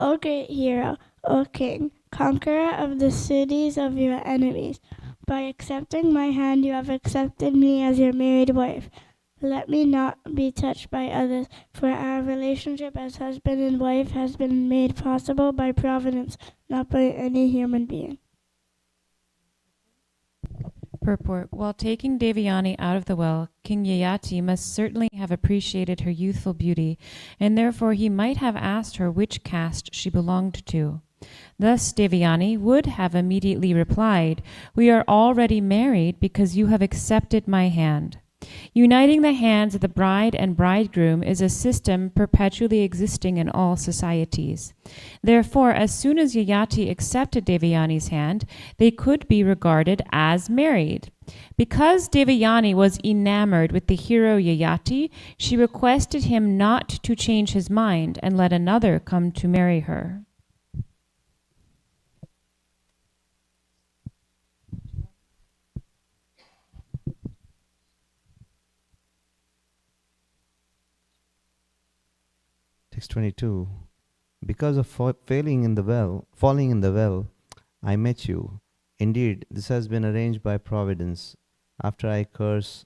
O great hero, O king, conqueror of the cities of your enemies, by accepting my hand you have accepted me as your married wife. Let me not be touched by others, for our relationship as husband and wife has been made possible by providence, not by any human being. Purport. While taking Devyani out of the well, King Yayati must certainly have appreciated her youthful beauty, and therefore he might have asked her which caste she belonged to. Thus Devyani would have immediately replied, "We are already married because you have accepted my hand." Uniting the hands of the bride and bridegroom is a system perpetually existing in all societies. Therefore, as soon as Yayati accepted Devyani's hand, they could be regarded as married. Because Devyani was enamored with the hero Yayati, she requested him not to change his mind and let another come to marry her. Text 22. Because of falling in the well, I met you. Indeed, this has been arranged by Providence. After I curse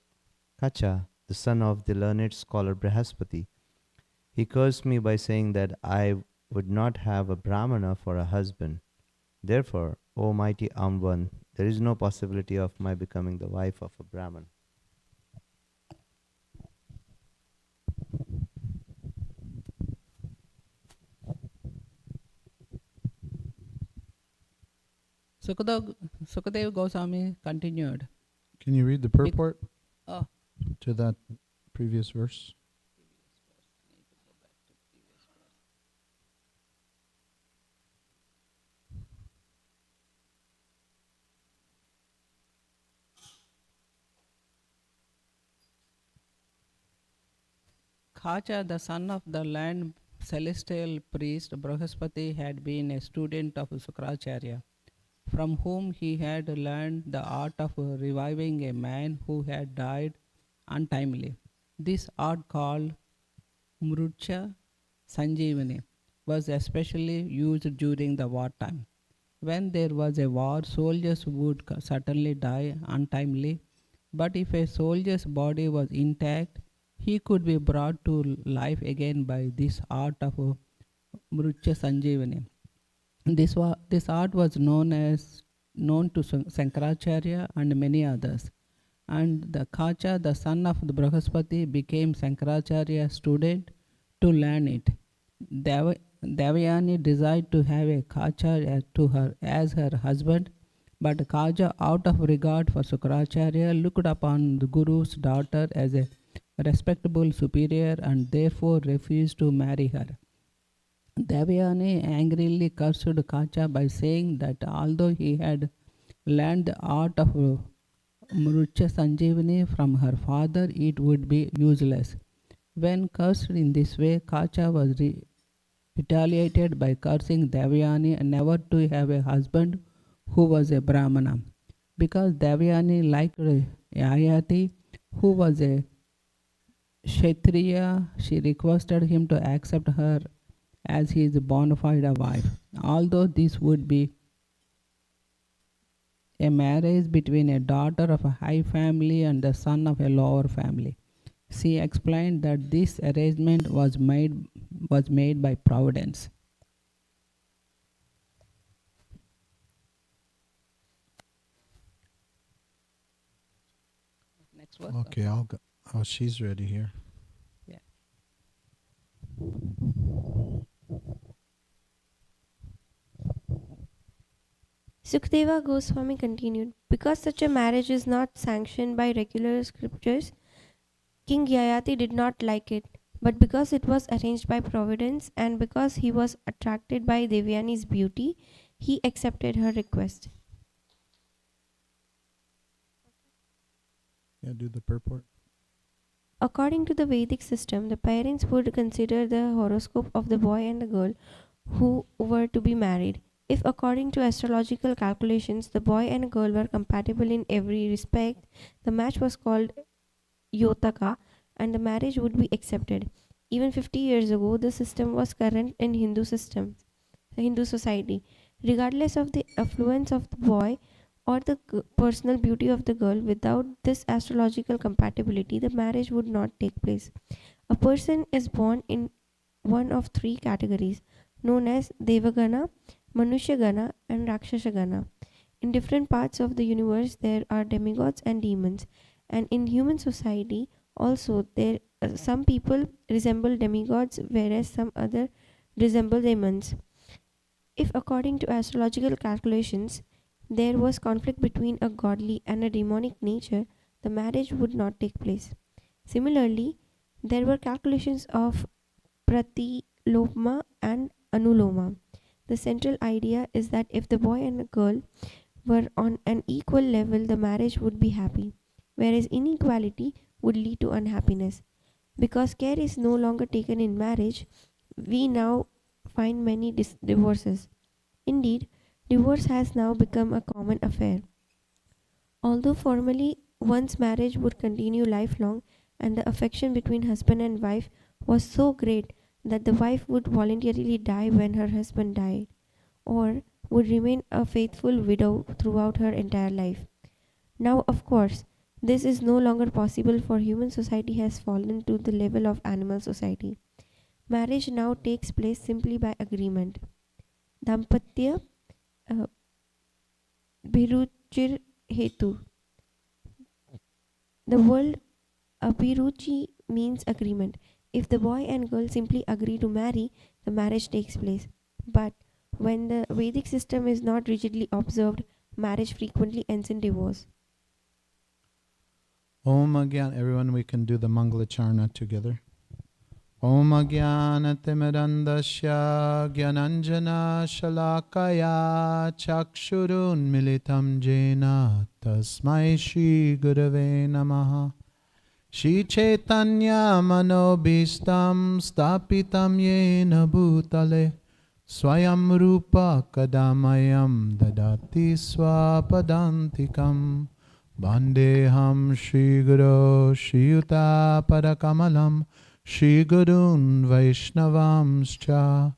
Kacha, the son of the learned scholar Brihaspati, he cursed me by saying that I would not have a Brahmana for a husband. Therefore, O mighty armed one, there is no possibility of my becoming the wife of a Brahman. Sukadev Goswami continued. Can you read the purport Oh. to that previous verse? Kacha, the son of the land celestial priest Brihaspati, had been a student of Sukracharya, from whom he had learned the art of reviving a man who had died untimely. This art, called Mrucha Sanjeevani, was especially used during the wartime. When there was a war, soldiers would certainly die untimely, but if a soldier's body was intact, he could be brought to life again by this art of Mrucha Sanjeevani. This art was known to Sankaracharya and many others. And the Kacha, the son of the Brihaspati, became Sankaracharya's student to learn it. Devayani desired to have a Kacha as her husband, but Kacha, out of regard for Sukracharya, looked upon the Guru's daughter as a respectable superior and therefore refused to marry her. Devayani angrily cursed Kacha by saying that although he had learned the art of Mrucha Sanjeevani from her father, it would be useless. When cursed in this way, Kacha was retaliated by cursing Devayani never to have a husband who was a Brahmana. Because Devayani liked Yayati, who was a Kshatriya, she requested him to accept her as his bona fide wife. Although this would be a marriage between a daughter of a high family and the son of a lower family, she explained that this arrangement was made by Providence. Next verse. Okay, I'll go. Oh, she's ready here. Yeah. Sukadeva Goswami continued, because such a marriage is not sanctioned by regular scriptures, King Yayati did not like it, but because it was arranged by Providence and because he was attracted by Devyani's beauty, he accepted her request. Yeah, do the purport. According to the Vedic system, the parents would consider the horoscope of the boy and the girl who were to be married. If according to astrological calculations, the boy and girl were compatible in every respect, the match was called Yotaka and the marriage would be accepted. Even 50 years ago, the system was current in Hindu systems. Hindu society. Regardless of the affluence of the boy or the personal beauty of the girl, without this astrological compatibility, the marriage would not take place. A person is born in one of three categories known as Devagana, Manushagana, and Rakshasagana. In different parts of the universe, there are demigods and demons, and in human society, also there some people resemble demigods, whereas some other resemble demons. If, according to astrological calculations, there was conflict between a godly and a demonic nature, the marriage would not take place. Similarly, there were calculations of Pratiloma and Anuloma. The central idea is that if the boy and the girl were on an equal level, the marriage would be happy, whereas inequality would lead to unhappiness. Because care is no longer taken in marriage, we now find many divorces. Indeed, divorce has now become a common affair. Although formally one's marriage would continue lifelong and the affection between husband and wife was so great that the wife would voluntarily die when her husband died, or would remain a faithful widow throughout her entire life. Now, of course, this is no longer possible, for human society has fallen to the level of animal society. Marriage now takes place simply by agreement. Dampatya uh, Bhiruchir Hetu. The word Abhiruchi means agreement. If the boy and girl simply agree to marry, the marriage takes place. But when the Vedic system is not rigidly observed, marriage frequently ends in divorce. Om Agyan. Everyone, we can do the Mangala Charna together. Om Agyanatimirandasya Gyananjana Shalakaya Chakshurun Militam Jena Tasmai Shri Gurave Namaha. Shri Chaitanya Manobhistam Stapitam Yena Bhutale Swayam Rupa Kadamayam Dadati Swapadantikam Bandeham Shri Guru Shri Yuta Parakamalam Shri Gurun Vaishnavamscha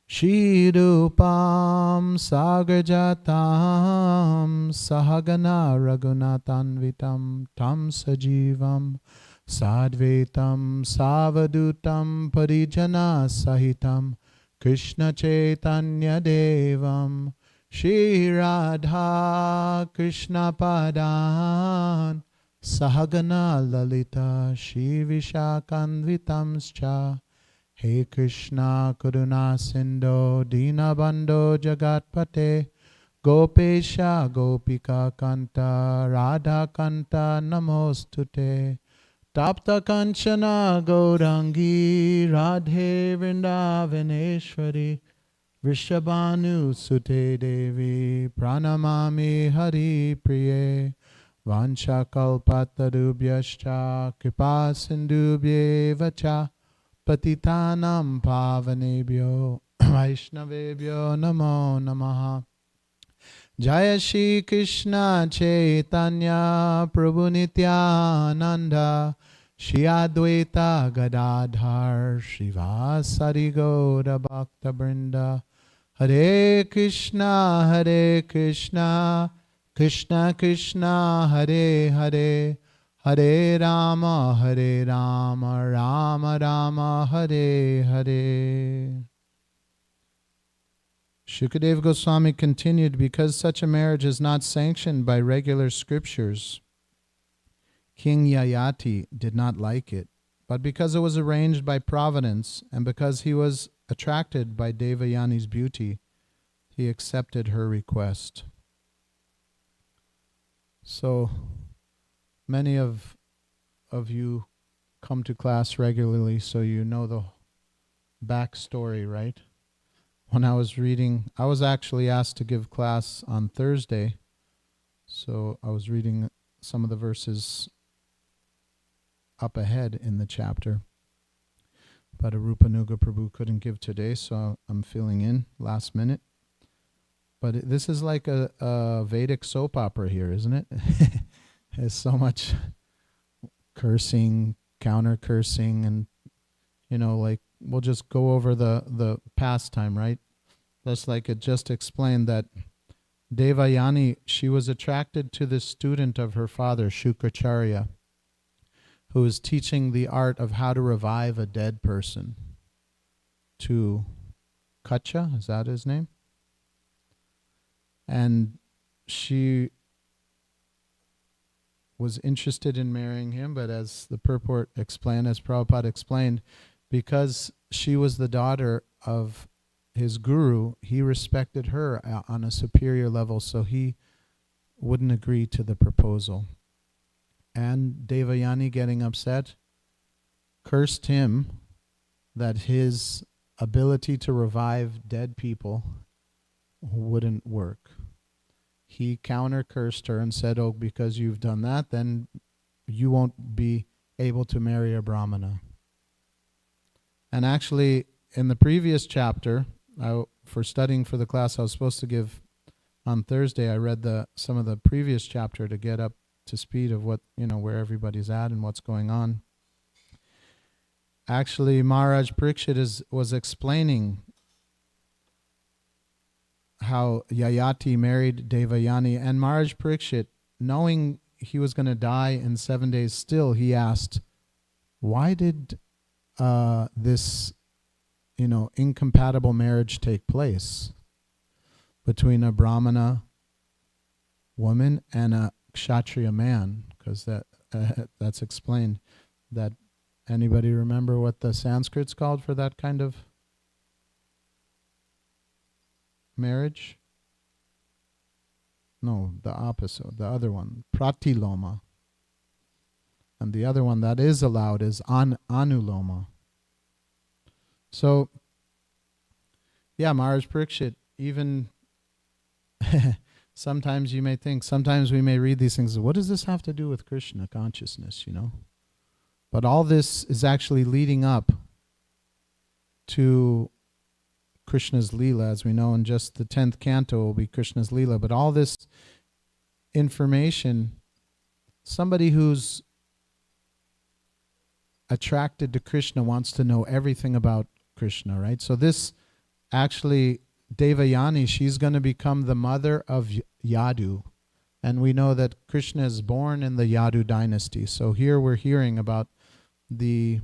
Shri Rupam Sagarjatam Sahagana Raghunathanvitam Tam Sajivam Sadvetam Savadutam Parijana Sahitam Krishna Chaitanya Devam Shri Radha Krishna Padan Sahagana Lalita Shri Vishakanvitamscha He Krishna Karuna Sindho Dinabandho Jagatpate Gopesha Gopika Kanta Radha Kanta Namostute Tapta Kanchana Gaurangi Radhe Vrindavaneshwari Vrishabhanu Sute Devi Pranamami Hari Priye Vanchakalpatarubhyascha Kripa Sindhubhyeva cha Patitanam Pavanebhyo Vaishnavebhyo Namo Namaha. Jaya Shri Krishna Chaitanya Prabhu Nityananda Shri Advaita Gadadhar Srivasari Gaura Bhakta Brinda. Hare Krishna Krishna Krishna Hare Hare Hare Rama Rama Rama Hare Hare. Shukadeva Goswami continued, because such a marriage is not sanctioned by regular scriptures, King Yayati did not like it, but because it was arranged by providence and because he was attracted by Devayani's beauty, he accepted her request. So many of you come to class regularly, so you know the backstory, right? When I was reading, I was actually asked to give class on Thursday, so I was reading some of the verses up ahead in the chapter. But Arupanuga Prabhu couldn't give today, so I'm filling in last minute. But this is like a Vedic soap opera here, isn't it? There's so much cursing, counter cursing, and like we'll just go over the pastime, right? Just like it just explained that Devayani, she was attracted to this student of her father, Shukracharya, who is teaching the art of how to revive a dead person to Kacha, is that his name? And she was interested in marrying him, but as the purport explained, as Prabhupada explained, because she was the daughter of his guru, he respected her on a superior level, so he wouldn't agree to the proposal. And Devayani, getting upset, cursed him that his ability to revive dead people wouldn't work. He counter-cursed her and said, oh, because you've done that, then you won't be able to marry a brahmana. And actually, in the previous chapter, for studying for the class I was supposed to give on Thursday, I read some of the previous chapter to get up to speed of what, where everybody's at and what's going on. Actually, Maharaj Parikshit was explaining how Yayati married Devayani, and Maharaj Parikshit, knowing he was going to die in 7 days still, he asked, why did this incompatible marriage take place between a Brahmana woman and a Kshatriya man? Because that's explained. That anybody remember what the Sanskrit's called for that kind of marriage? No, the opposite, the other one, pratiloma. And the other one that is allowed is anuloma. So, yeah, Maharaj Parikshit, even sometimes you may think, sometimes we may read these things, what does this have to do with Krishna consciousness, But all this is actually leading up to Krishna's Leela, as we know, in just the 10th canto will be Krishna's Leela. But all this information, somebody who's attracted to Krishna wants to know everything about Krishna, right? So this actually, Devayani, she's going to become the mother of Yadu. And we know that Krishna is born in the Yadu dynasty. So here we're hearing about the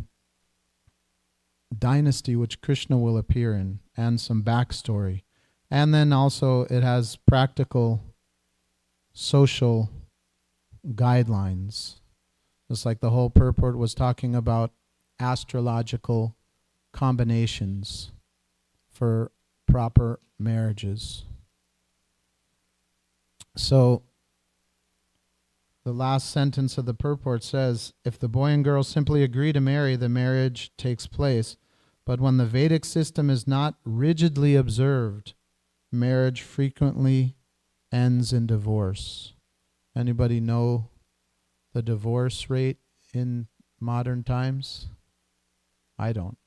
dynasty which Krishna will appear in and some backstory. And then also it has practical social guidelines. Just like the whole purport was talking about astrological combinations for proper marriages. So the last sentence of the purport says, if the boy and girl simply agree to marry, the marriage takes place. But when the Vedic system is not rigidly observed, marriage frequently ends in divorce. Anybody know the divorce rate in modern times? I don't.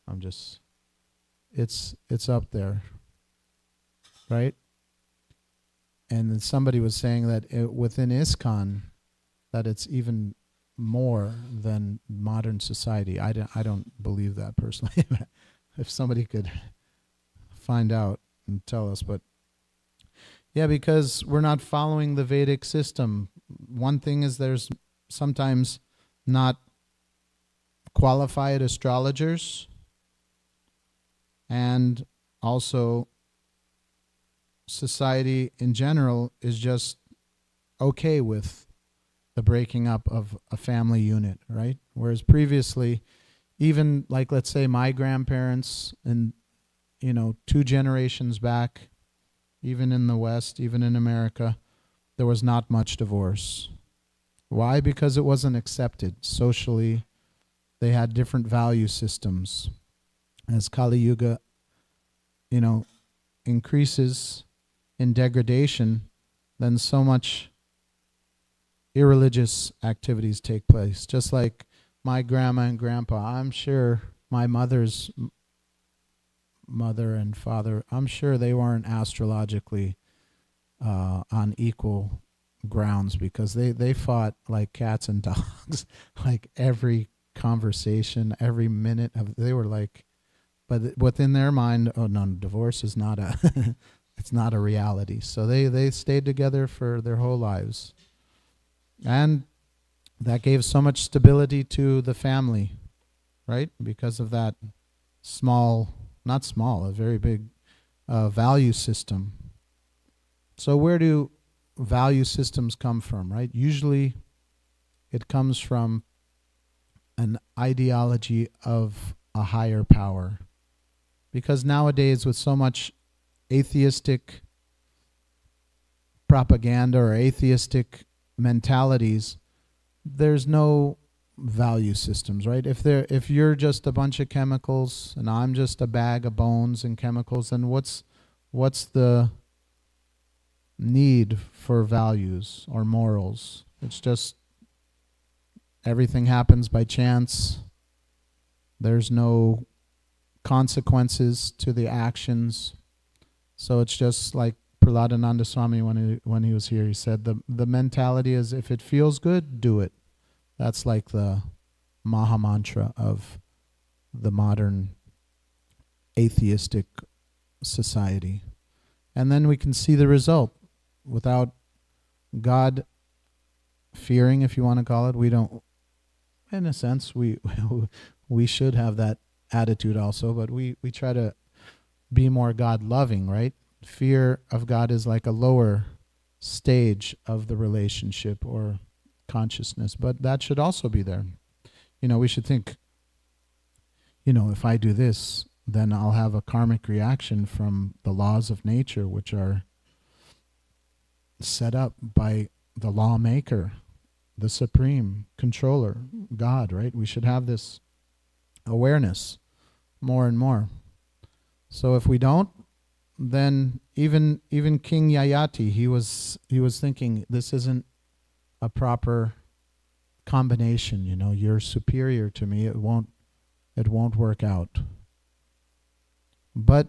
It's up there, right? And then somebody was saying that within ISKCON, that it's even more than modern society. I don't believe that personally. If somebody could find out and tell us, but yeah, because we're not following the Vedic system. One thing is there's sometimes not qualified astrologers, and also society in general is just okay with the breaking up of a family unit, right? Whereas previously, even like let's say my grandparents and 2 generations back, even in the West, even in America, there was not much divorce. Why? Because it wasn't accepted socially. They had different value systems. As Kali Yuga, increases in degradation, then so much irreligious activities take place. Just like my grandma and grandpa, I'm sure my mother's mother and father, I'm sure they weren't astrologically on equal grounds, because they fought like cats and dogs. Like every conversation, every minute they were like but within their mind, oh no, divorce is not a it's not a reality. So they stayed together for their whole lives. And that gave so much stability to the family, right? Because of that not small, a very big value system. So where do value systems come from, right? Usually it comes from an ideology of a higher power. Because nowadays, with so much atheistic propaganda or atheistic mentalities, there's no value systems, right? If you're just a bunch of chemicals and I'm just a bag of bones and chemicals, then what's the need for values or morals? It's just everything happens by chance. There's no consequences to the actions. So it's just like Prahladananda Swami when he was here, he said the mentality is if it feels good, do it. That's like the Maha Mantra of the modern atheistic society. And then we can see the result. Without God fearing, if you want to call it, we don't, in a sense, we should have that attitude also, but we try to be more God-loving, right? Fear of God is like a lower stage of the relationship or consciousness, but that should also be there. We should think, if I do this, then I'll have a karmic reaction from the laws of nature, which are set up by the lawmaker, the supreme controller, God, right? We should have this awareness more and more. So if we don't, then even King Yayati, he was thinking this isn't a proper combination. You're superior to me. It won't work out. But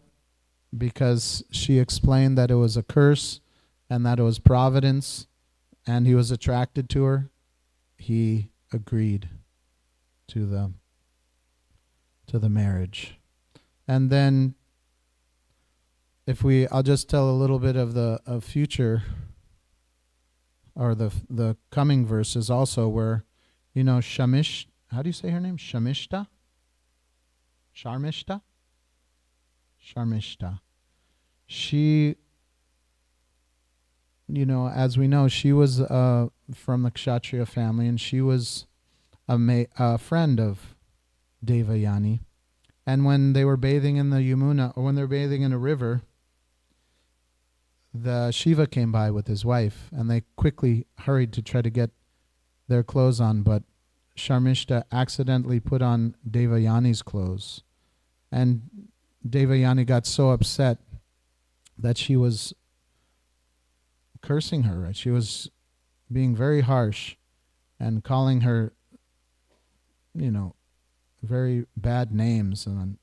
because she explained that it was a curse and that it was providence, and he was attracted to her, he agreed to the marriage. And then I'll just tell a little bit of the future, or the coming verses also, where Shamish, how do you say her name? Sharmishta. She, as we know, she was from the Kshatriya family, and she was a friend of Devayani. And when they were bathing in the Yamuna, or when they were bathing in a river, the Shiva came by with his wife, and they quickly hurried to try to get their clothes on, but Sharmishta accidentally put on Devayani's clothes. And Devayani got so upset that she was cursing her. Right? She was being very harsh and calling her, very bad names, and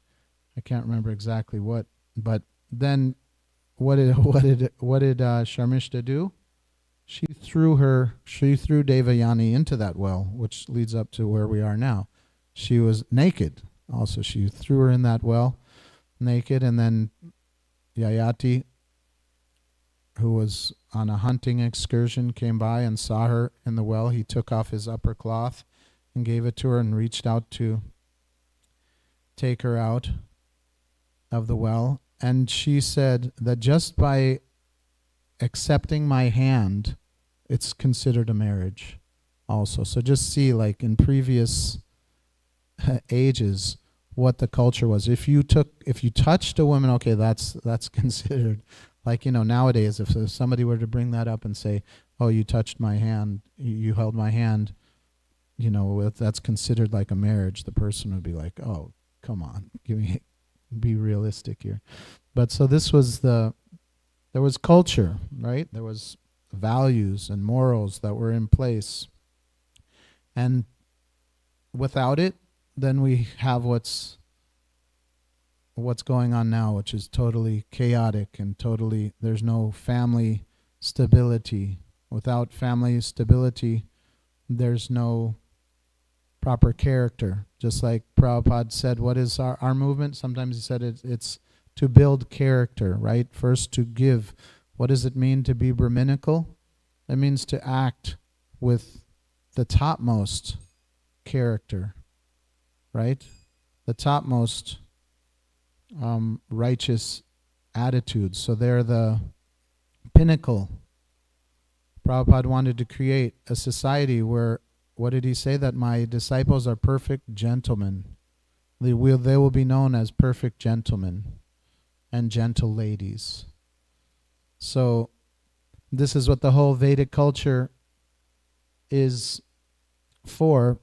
I can't remember exactly what. But then, what did Sharmishta do? She threw Devayani into that well, which leads up to where we are now. She was naked. Also, she threw her in that well, naked, and then Yayati, who was on a hunting excursion, came by and saw her in the well. He took off his upper cloth and gave it to her and reached out to take her out of the well. And she said that just by accepting my hand, it's considered a marriage also. So just see, like in previous ages, what the culture was. If you touched a woman, okay, that's considered. Like, nowadays, if somebody were to bring that up and say, oh, you touched my hand, you held my hand, that's considered like a marriage, the person would be like, oh, come on, be realistic here. But so this was there was culture, right? There was values and morals that were in place. And without it, then we have what's going on now, which is totally chaotic and there's no family stability. Without family stability, there's no proper character. Just like Prabhupada said, what is our movement? Sometimes he said it's to build character, right? First to give. What does it mean to be Brahminical? It means to act with the topmost character, right? The topmost righteous attitudes. So they're the pinnacle. Prabhupada wanted to create a society where, what did he say? That my disciples are perfect gentlemen. They will be known as perfect gentlemen and gentle ladies. So this is what the whole Vedic culture is for,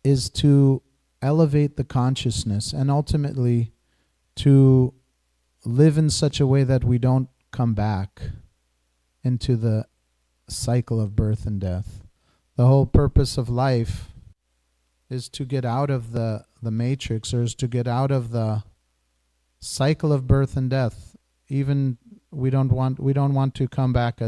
is to elevate the consciousness and ultimately to live in such a way that we don't come back into the cycle of birth and death. The whole purpose of life is to get out of the matrix, or is to get out of the cycle of birth and death. Even we don't want to come back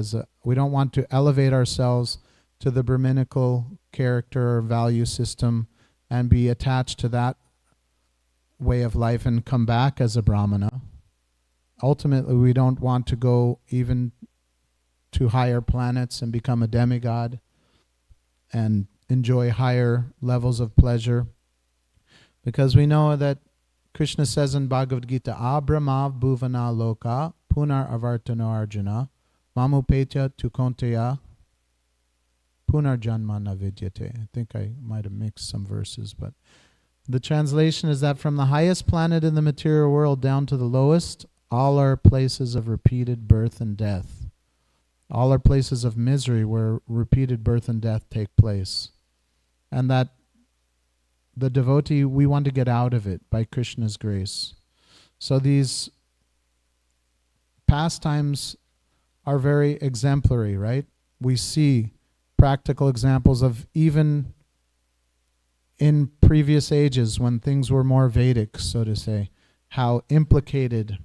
we don't want to elevate ourselves to the Brahminical character or value system and be attached to that way of life and come back as a Brahmana. Ultimately, we don't want to go even to higher planets and become a demigod and enjoy higher levels of pleasure. Because we know that Krishna says in Bhagavad Gita, Abrahma bhuvana loka punar avartano arjuna mamupetya tukonteya punar janma navidyate. I think I might have mixed some verses, but the translation is that from the highest planet in the material world down to the lowest, all are places of repeated birth and death. All are places of misery where repeated birth and death take place. And that the devotee, we want to get out of it by Krishna's grace. So these pastimes are very exemplary, right? We see practical examples of, even in previous ages when things were more Vedic, so to say, how implicated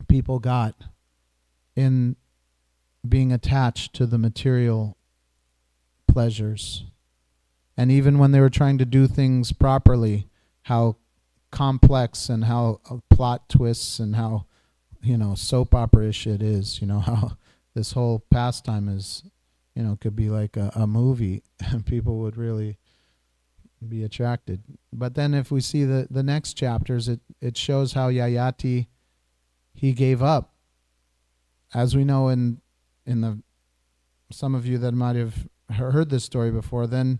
people got in being attached to the material pleasures. And even when they were trying to do things properly, how complex and how plot twists and how, soap opera-ish it is, how this whole pastime is, could be like a movie and people would really be attracted. But then if we see the next chapters, it shows how Yayati, he gave up. As we know in the some of you that might have heard this story before, then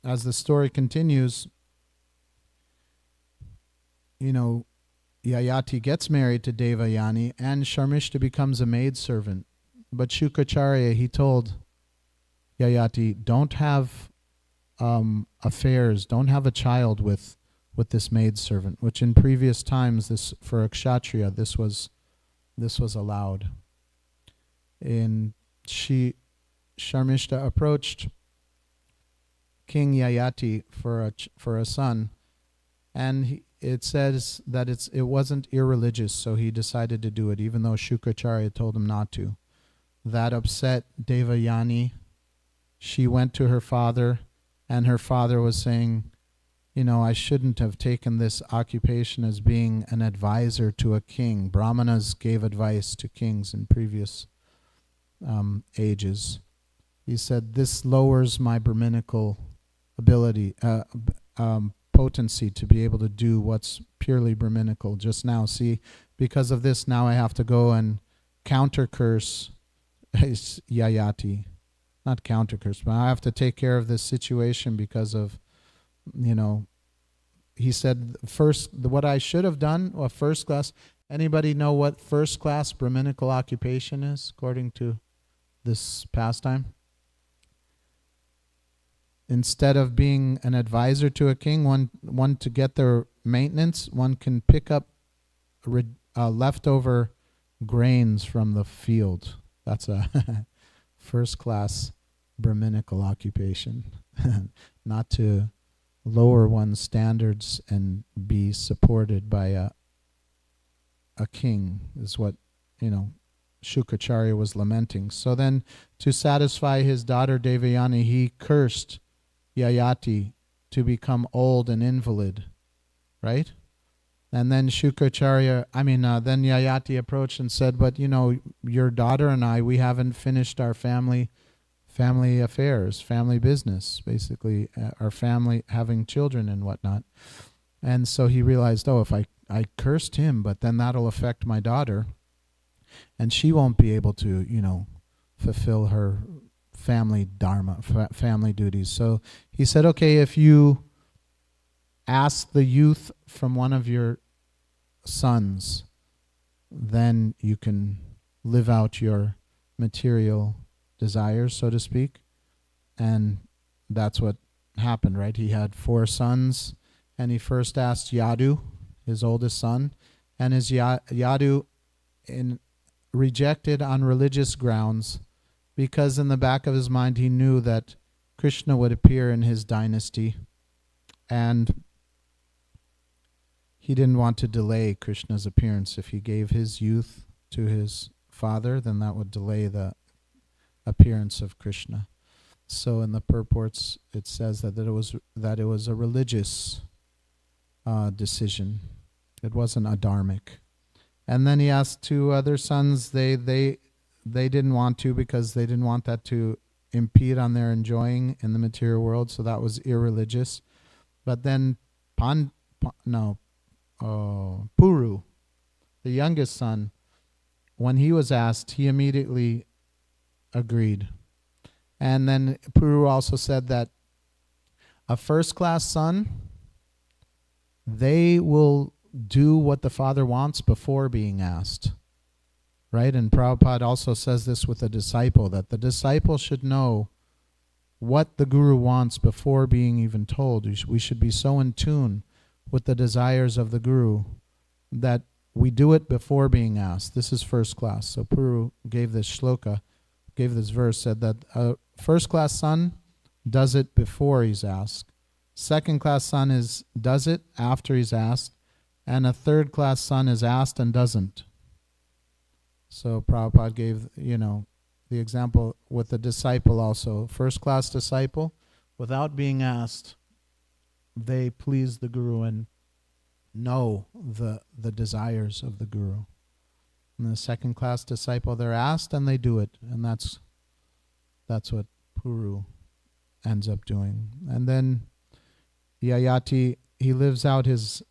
as the story continues, Yayati gets married to Devayani and Sharmishta becomes a maidservant. But Shukracharya, he told Yayati, don't have affairs, don't have a child with this maidservant, which in previous times, this for a kshatriya, this was allowed. And Sharmishta approached King Yayati for a son, and it says that it wasn't irreligious, so he decided to do it, even though Shukracharya told him not to. That upset Devayani. She went to her father, and her father was saying, I shouldn't have taken this occupation as being an advisor to a king. Brahmanas gave advice to kings in previous ages. He said, this lowers my Brahminical ability, potency to be able to do what's purely Brahminical. Just now, see, because of this, now I have to go and counter curse Yayati. Not counter curse, but I have to take care of this situation because of, he said, what I should have done, first class. Anybody know what first class Brahminical occupation is, according to this pastime? Instead of being an advisor to a king, one to get their maintenance, one can pick up leftover grains from the field. That's a first class Brahminical occupation. Not to lower one's standards and be supported by a king is what, Shukracharya was lamenting. So then, to satisfy his daughter Devayani, he cursed Yayati to become old and invalid, right? And then then Yayati approached and said, but your daughter and I, we haven't finished our family affairs, family business, basically, our family having children and whatnot. And so he realized, if I cursed him, but then that'll affect my daughter, and she won't be able to, fulfill her family dharma, family duties. So he said, okay, if you ask the youth from one of your sons, then you can live out your material desires, so to speak. And that's what happened, right? He had 4 sons, and he first asked Yadu, his oldest son, and his Yadu rejected on religious grounds, because in the back of his mind he knew that Krishna would appear in his dynasty, and he didn't want to delay Krishna's appearance. If he gave his youth to his father, then that would delay the appearance of Krishna. So in the purports it says that it was a religious decision. It wasn't adharmic. And then he asked 2 other sons. They didn't want to, because they didn't want that to impede on their enjoying in the material world. So that was irreligious. But then Puru, the youngest son, when he was asked, he immediately agreed. And then Puru also said that a first-class son, they will do what the father wants before being asked, right? And Prabhupada also says this with a disciple, that the disciple should know what the guru wants before being even told. We should be so in tune with the desires of the guru that we do it before being asked. This is first class. So Puru gave this shloka, gave this verse, said that a first class son does it before he's asked. Second class son does it after he's asked. And a third class son is asked and doesn't. So Prabhupada gave, the example with the disciple also. First class disciple, without being asked, they please the guru and know the desires of the guru. And the second class disciple, they're asked and they do it. And that's what Puru ends up doing. And then Yayati, he lives out his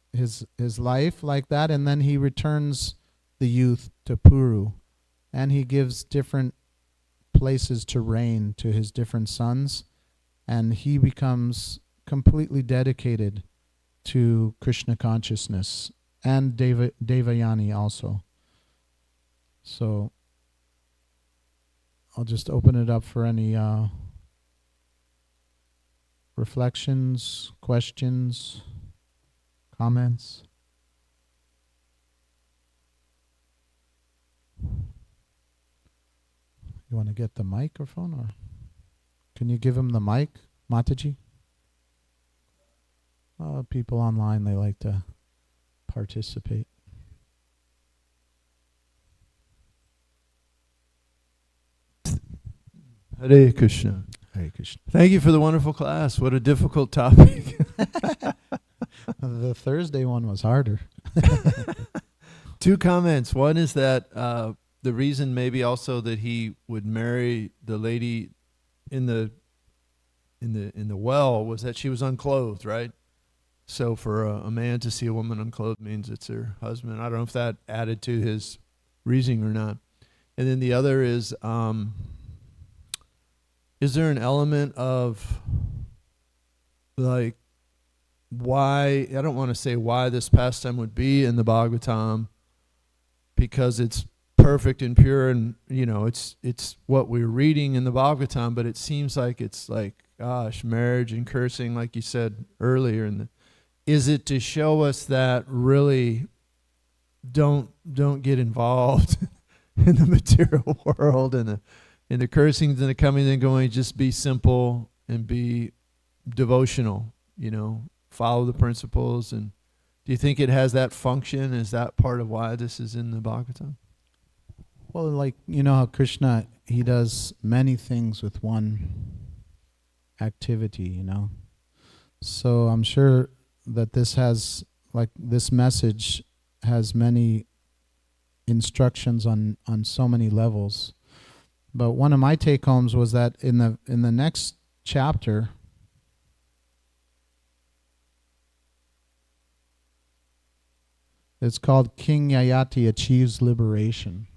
life like that, and then he returns the youth to Puru, and he gives different places to reign to his different sons, and he becomes completely dedicated to Krishna consciousness, and Devayani also. So I'll just open it up for any reflections, questions, comments. You want to get the microphone, or can you give him the mic, Mataji? People online, they like to participate. Hare Krishna. Hare Krishna. Thank you for the wonderful class. What a difficult topic. The Thursday one was harder. 2 comments. One is that the reason maybe also that he would marry the lady in the well was that she was unclothed, right? So for a man to see a woman unclothed means it's her husband. I don't know if that added to his reasoning or not. And then the other is there an element of like why, I don't want to say why this pastime would be in the Bhagavatam, because it's perfect and pure, and it's what we're reading in the Bhagavatam, but it seems like it's like, gosh, marriage and cursing, like you said earlier. And is it to show us that really don't get involved in the material world and the cursings and the coming and going? Just be simple and be devotional, follow the principles. And do you think it has that function? Is that part of why this is in the Bhagavatam? Well, like, how Krishna, he does many things with one activity, you know. So I'm sure that this message has many instructions on so many levels. But one of my take homes was that in the next chapter, it's called King Yayati Achieves Liberation.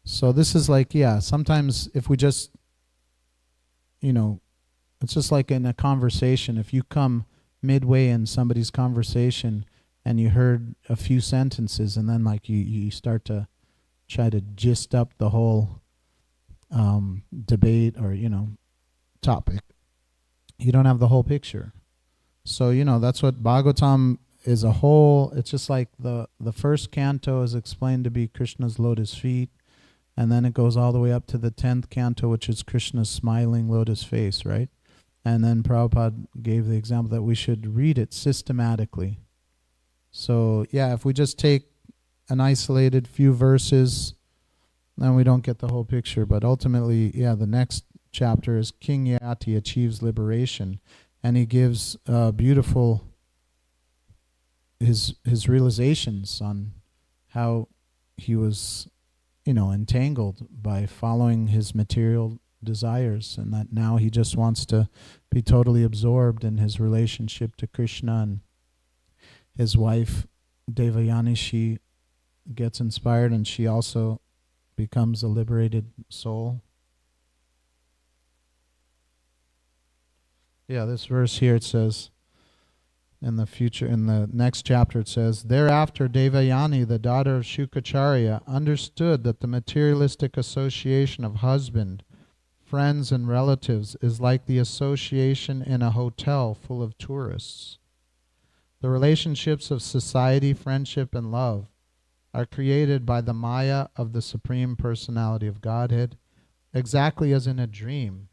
So this is like, sometimes if we just, it's just like in a conversation. If you come midway in somebody's conversation and you heard a few sentences and then like you start to try to gist up the whole debate or, topic, you don't have the whole picture. So, that's what Bhagavatam is a whole. It's just like the first canto is explained to be Krishna's lotus feet, and then it goes all the way up to the 10th canto, which is Krishna's smiling lotus face, right? And then Prabhupada gave the example that we should read it systematically. So, if we just take an isolated few verses, then we don't get the whole picture. But ultimately, the next chapter is King Yati Achieves Liberation, and he gives beautiful his realizations on how he was, entangled by following his material desires, and that now he just wants to be totally absorbed in his relationship to Krishna. And his wife Devayani, she gets inspired and she also becomes a liberated soul. This verse here, it says, in the next chapter it says, thereafter Devayani, the daughter of Shukacharya, understood that the materialistic association of husband, friends, and relatives is like the association in a hotel full of tourists. The relationships of society, friendship, and love are created by the Maya of the Supreme Personality of Godhead, exactly as in a dream.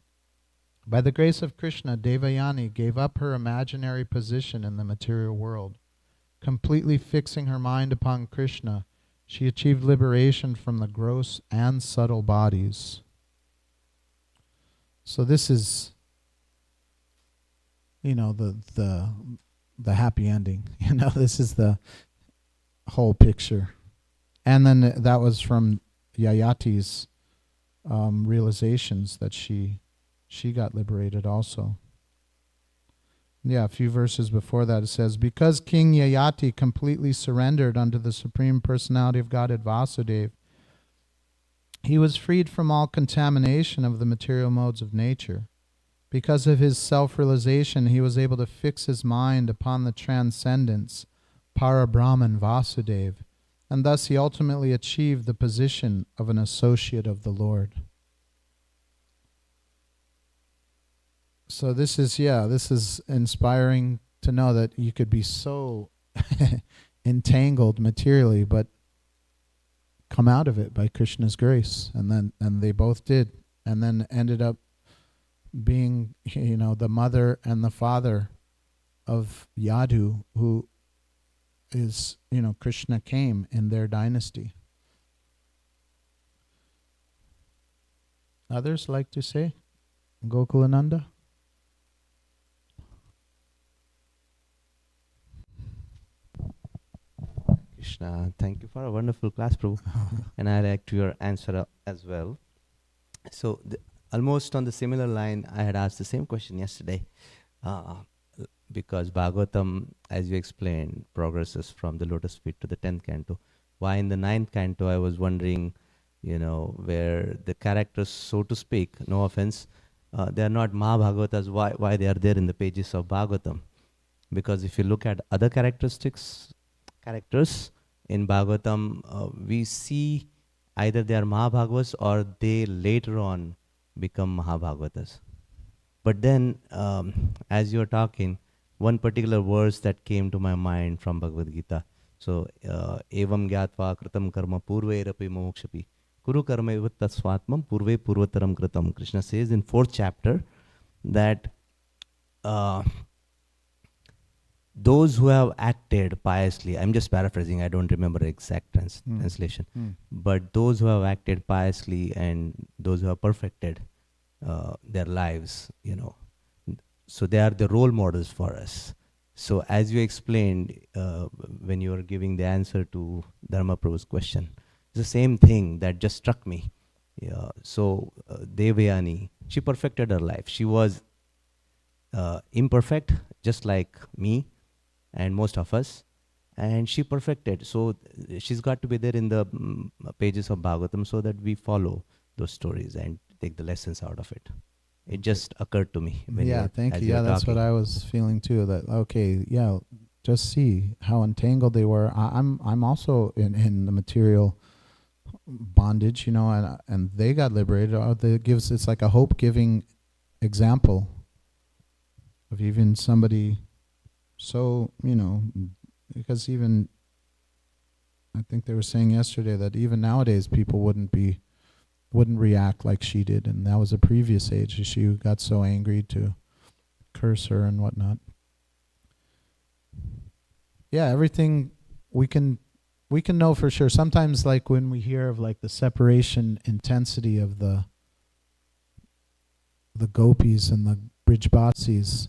By the grace of Krishna, Devayani gave up her imaginary position in the material world. Completely fixing her mind upon Krishna, she achieved liberation from the gross and subtle bodies. So this is, the happy ending. This is the whole picture. And then that was from Yayati's realizations that she got liberated also. A few verses before that it says, because King Yayati completely surrendered unto the Supreme Personality of Godhead Vasudeva, he was freed from all contamination of the material modes of nature. Because of his self-realization, he was able to fix his mind upon the transcendence, Parabrahman Vasudeva, and thus he ultimately achieved the position of an associate of the Lord. So this is inspiring to know that you could be so entangled materially, but come out of it by Krishna's grace. And they both did, and then ended up being, the mother and the father of Yadu, who is, Krishna came in their dynasty. Others like to say, Gokulananda? Krishna, thank you for a wonderful class, Prabhu. And I like your answer as well. So, almost on the similar line, I had asked the same question yesterday. Because Bhagavatam, as you explained, progresses from the lotus feet to the 10th canto. Why in the 9th canto, I was wondering, where the characters, so to speak, no offense, they are not Mahabhagavatas, why they are there in the pages of Bhagavatam. Because if you look at other characters in Bhagavatam, we see either they are Mahabhagavas or they later on become Mahabhagavatas. But then, as you were talking, one particular verse that came to my mind from Bhagavad Gita. So, evam gyatva kritam karma purvairapi mokshapi kuru karma eva tasvatmam purve purvataram kritam. Krishna says in 4th chapter that those who have acted piously, I'm just paraphrasing, I don't remember the exact translation, but those who have acted piously and those who have perfected, their lives, So they are the role models for us. So as you explained when you were giving the answer to Dharma Prabhu's question, it's the same thing that just struck me. So Devayani, she perfected her life. She was imperfect, just like me and most of us, and she perfected. So she's got to be there in the pages of Bhagavatam so that we follow those stories and take the lessons out of it. It just occurred to me. Thank you. Yeah, that's what I was feeling too. That just see how entangled they were. I'm also in the material bondage, and they got liberated. It's like a hope-giving example of even somebody. So because even I think they were saying yesterday that even nowadays people wouldn't react like she did, and that was a previous age. She got so angry to curse her and whatnot. Yeah, everything we can know for sure. Sometimes, like when we hear of like the separation intensity of the gopis and the Brijbasis,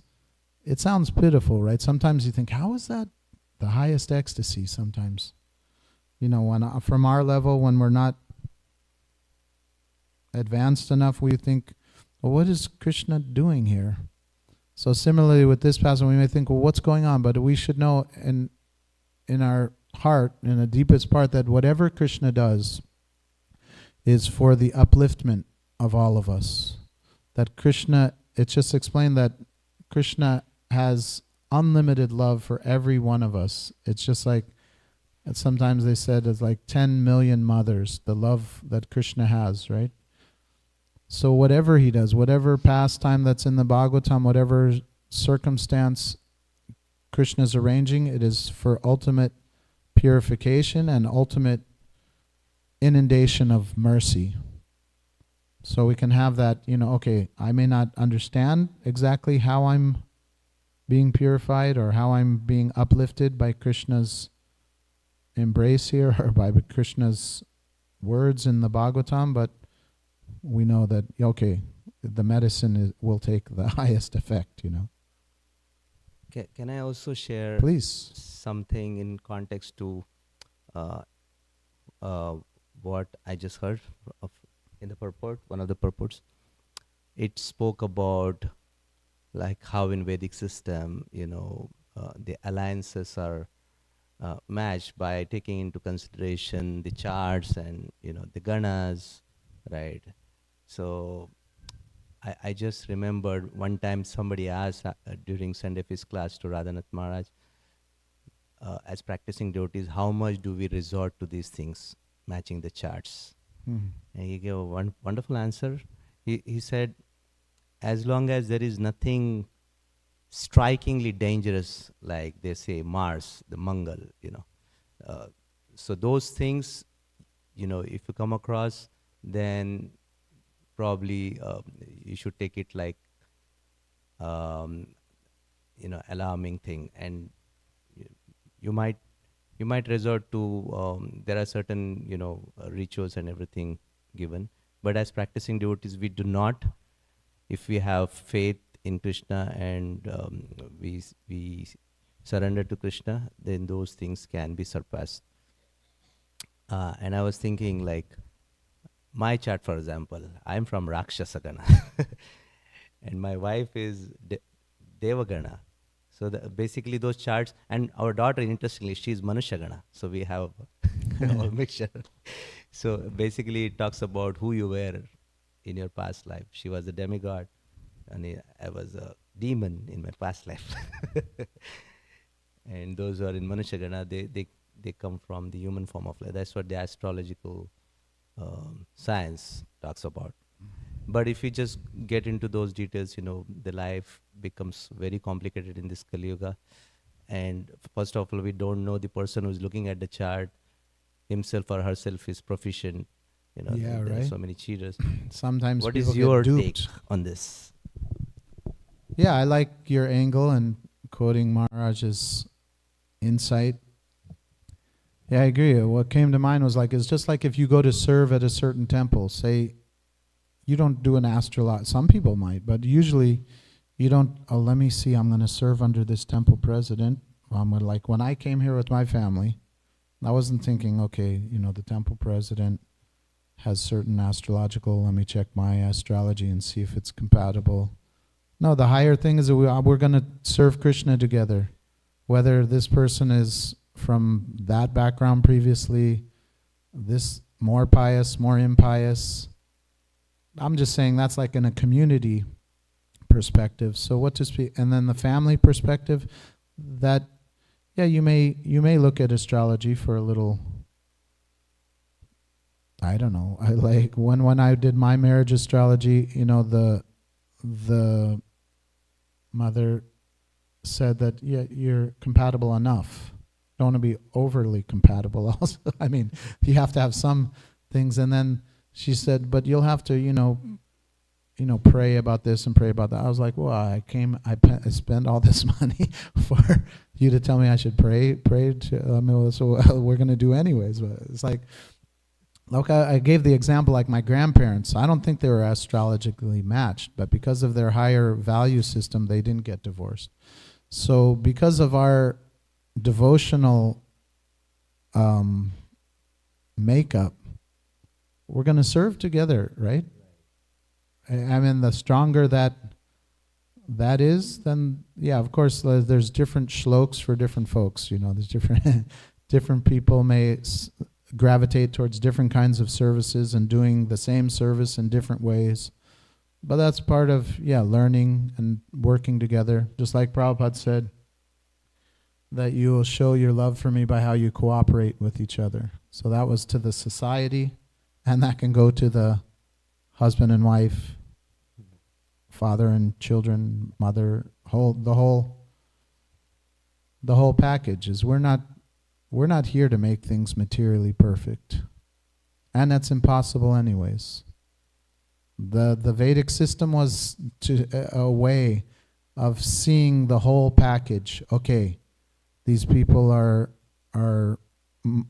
it sounds pitiful, right? Sometimes you think, how is that the highest ecstasy? Sometimes, when from our level, when we're not advanced enough, we think, well, what is Krishna doing here? So similarly with this passage, we may think, well, what's going on? But we should know in our heart, in the deepest part, that whatever Krishna does is for the upliftment of all of us. That Krishna, it's just explained that Krishna has unlimited love for every one of us. It's just like, sometimes they said it's like 10 million mothers, the love that Krishna has, right? So whatever he does, whatever pastime that's in the Bhagavatam, whatever circumstance Krishna's arranging, it is for ultimate purification and ultimate inundation of mercy. So we can have that, okay, I may not understand exactly how I'm being purified or how I'm being uplifted by Krishna's embrace here or by Krishna's words in the Bhagavatam, but we know that, okay, the medicine will take the highest effect, Can I also share Please. something in context to what I just heard in the purport, one of the purports? It spoke about like how in Vedic system, the alliances are matched by taking into consideration the charts and, the ganas, right? So I just remembered one time somebody asked during Sunday Feast class to Radhanath Maharaj, as practicing devotees, how much do we resort to these things, matching the charts? Mm. And he gave a wonderful answer. He said, as long as there is nothing strikingly dangerous, like they say Mars, the Mangal, so those things, if you come across, then probably you should take it like, alarming thing, and you might resort to, there are certain, rituals and everything given, but as practicing devotees, we do not. If we have faith in Krishna and we surrender to Krishna, then those things can be surpassed. And I was thinking, like, my chart, for example, I'm from Rakshasagana, and my wife is Devagana. So basically those charts, and our daughter, interestingly, she's Manushagana. So we have a mixture. So basically it talks about who you were in your past life. She was a demigod, and I was a demon in my past life. And those who are in Manushagana, they come from the human form of life. That's what the astrological science talks about. But if you just get into those details, the life becomes very complicated in this Kali Yuga. And first of all, we don't know the person who's looking at the chart, himself or herself is proficient. There are so many cheaters. Sometimes what people is your get take duped on this? Yeah, I like your angle and quoting Maharaj's insight. Yeah, I agree. What came to mind was like, it's just like if you go to serve at a certain temple, say you don't do an astrology. Some people might, but usually you don't, oh, let me see, I'm going to serve under this temple president. Like when I came here with my family, I wasn't thinking, okay, the temple president has certain astrological, let me check my astrology and see if it's compatible. No, the higher thing is that we're going to serve Krishna together. Whether this person is from that background previously, this more pious, more impious. I'm just saying that's like in a community perspective. So what to speak, and then the family perspective, that, yeah, you may look at astrology for a little, I don't know. I like when I did my marriage astrology, the mother said that, yeah, you're compatible enough. Don't want to be overly compatible also. I mean, you have to have some things. And then she said, but you'll have to, pray about this and pray about that. I was like, well, I spent all this money for you to tell me I should pray to, so we're going to do anyways. But it's like I gave the example, like my grandparents, I don't think they were astrologically matched, but because of their higher value system, they didn't get divorced. So because of our devotional makeup, we're going to serve together, right? I mean, the stronger that is, then yeah, of course, there's different shloks for different folks. There's different people may gravitate towards different kinds of services and doing the same service in different ways. But that's part of, learning and working together. Just like Prabhupada said, that you will show your love for me by how you cooperate with each other. So that was to the society, and that can go to the husband and wife, father and children, mother, the whole package. Is we're not here to make things materially perfect, and that's impossible anyways. The Vedic system was a way of seeing the whole package. Okay, these people are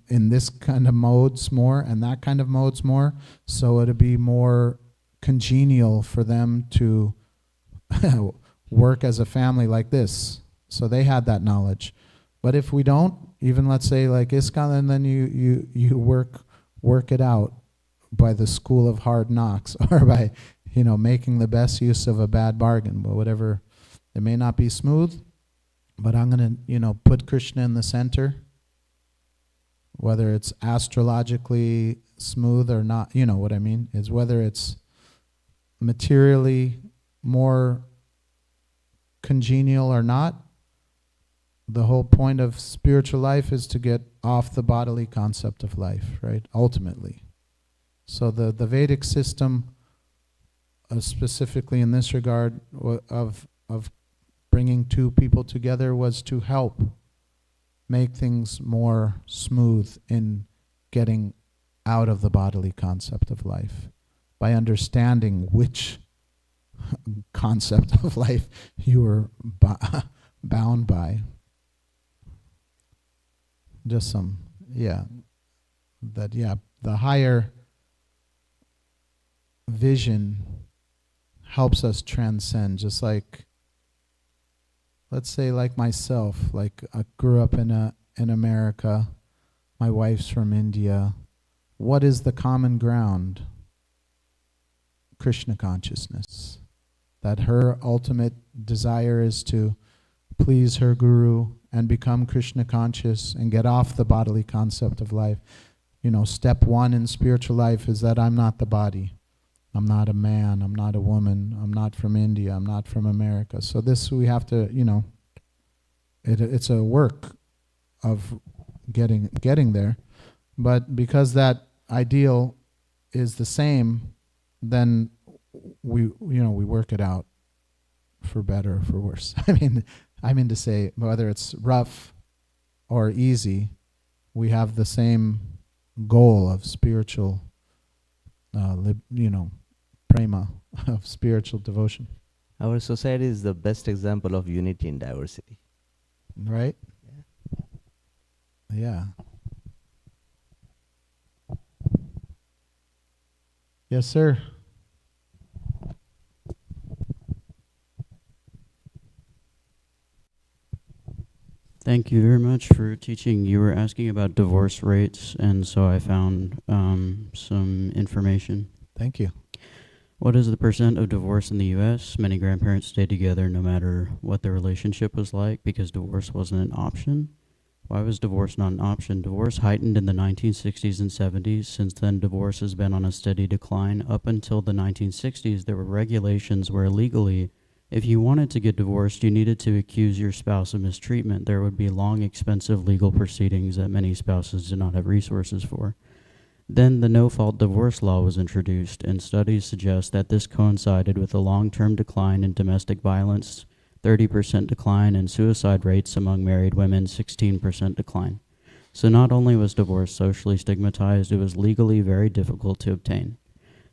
in this kind of modes more and that kind of modes more, so it'd be more congenial for them to work as a family like this. So they had that knowledge. But if we don't, even let's say like ISKCON, and then you work it out by the school of hard knocks, or by making the best use of a bad bargain. But whatever, it may not be smooth, but I'm going to put Krishna in the center, whether it's astrologically smooth or not. You know what I mean? Is whether it's materially more congenial or not. The whole point of spiritual life is to get off the bodily concept of life, right? Ultimately. So the Vedic system, specifically in this regard, of bringing two people together, was to help make things more smooth in getting out of the bodily concept of life, by understanding which concept of life you were bound by. Just the higher vision helps us transcend. Just like, let's say, like myself, like I grew up in America, my wife's from India. What is the common ground? Krishna consciousness. That her ultimate desire is to please her guru and become Krishna conscious and get off the bodily concept of life. Step one in spiritual life is that I'm not the body. I'm not a man. I'm not a woman. I'm not from India. I'm not from America. So this, we have to, it's a work of getting there. But because that ideal is the same, then we work it out for better or for worse. I mean to say, whether it's rough or easy, we have the same goal of spiritual, prema, of spiritual devotion. Our society is the best example of unity in diversity. Right? Yeah. Yes, sir. Thank you very much for teaching. You were asking about divorce rates, and so I found some information. Thank you. What is the percent of divorce in the U.S.? Many grandparents stayed together no matter what their relationship was like because divorce wasn't an option. Why was divorce not an option? Divorce heightened in the 1960s and 70s. Since then, divorce has been on a steady decline. Up until the 1960s, there were regulations where legally, if you wanted to get divorced, you needed to accuse your spouse of mistreatment. There would be long, expensive legal proceedings that many spouses did not have resources for. Then the no-fault divorce law was introduced, and studies suggest that this coincided with a long-term decline in domestic violence, 30% decline, and suicide rates among married women, 16% decline. So not only was divorce socially stigmatized, it was legally very difficult to obtain.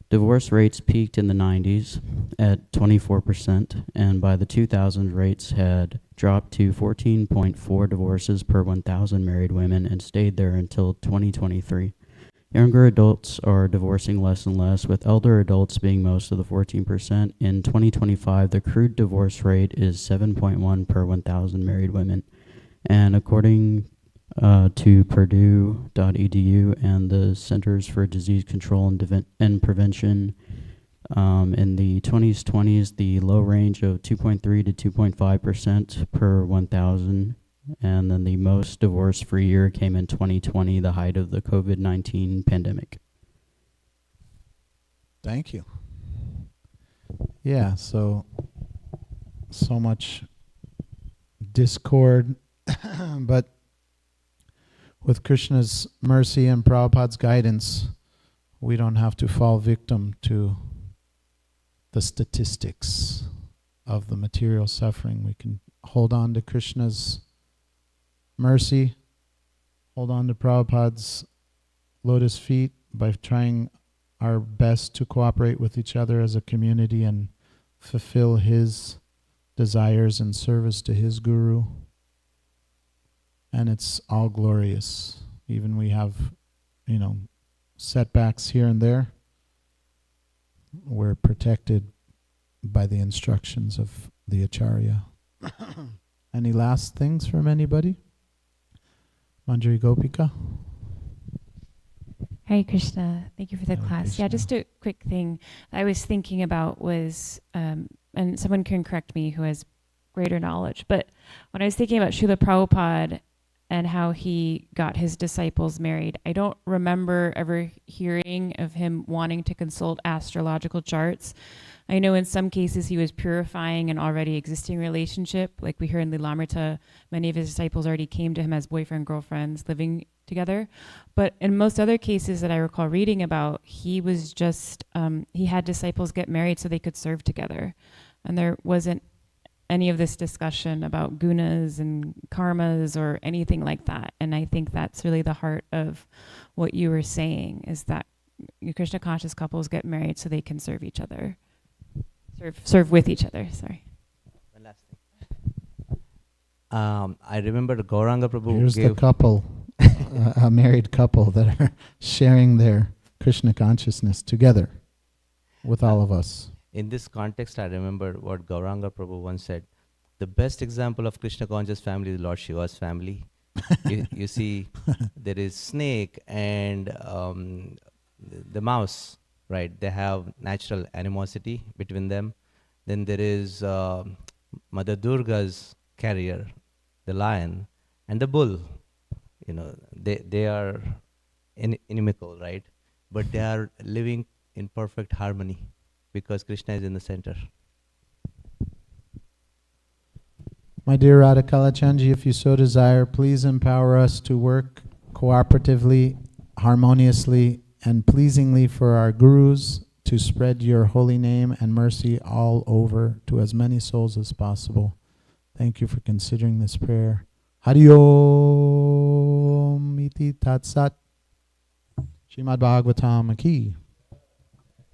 Divorce rates peaked in the 90s at 24%, and by the 2000s, rates had dropped to 14.4 divorces per 1,000 married women and stayed there until 2023. Younger adults are divorcing less and less, with elder adults being most of the 14%. In 2025, the crude divorce rate is 7.1 per 1,000 married women. And according to Purdue.edu and the Centers for Disease Control and Prevention, in the 2020s, the low range of 2.3 to 2.5% per 1,000. And then the most divorce-free year came in 2020, the height of the COVID-19 pandemic. Thank you. Yeah, so much discord, but with Krishna's mercy and Prabhupada's guidance, we don't have to fall victim to the statistics of the material suffering. We can hold on to Krishna's mercy, hold on to Prabhupada's lotus feet by trying our best to cooperate with each other as a community and fulfill his desires and service to his guru. And it's all glorious. Even we have, setbacks here and there. We're protected by the instructions of the Acharya. Any last things from anybody? Manjari Gopika? Hare Krishna. Thank you for the Hare class. Krishna. Yeah, just a quick thing I was thinking about was, and someone can correct me who has greater knowledge, but when I was thinking about Srila Prabhupada and how he got his disciples married, I don't remember ever hearing of him wanting to consult astrological charts. I know in some cases he was purifying an already existing relationship. Like we hear in Lilamrita, many of his disciples already came to him as boyfriend, girlfriends living together. But in most other cases that I recall reading about, he was just, he had disciples get married so they could serve together. And there wasn't any of this discussion about gunas and karmas or anything like that. And I think that's really the heart of what you were saying, is that Krishna conscious couples get married so they can serve each other. Serve with each other, sorry. One last thing. I remember Gauranga Prabhu Here's gave the couple, a married couple that are sharing their Krishna consciousness together with all of us. In this context, I remember what Gauranga Prabhu once said. The best example of Krishna conscious family is Lord Shiva's family. you see, there is snake and the mouse, right? They have natural animosity between them. Then there is Mother Durga's carrier, the lion, and the bull. They are inimical, right? But they are living in perfect harmony because Krishna is in the center. My dear Radha Kalachandji, if you so desire, please empower us to work cooperatively, harmoniously, and pleasingly for our gurus to spread your holy name and mercy all over to as many souls as possible. Thank you for considering this prayer. Hari Om Iti Tat Sat. Srimad Bhagavatam Ki.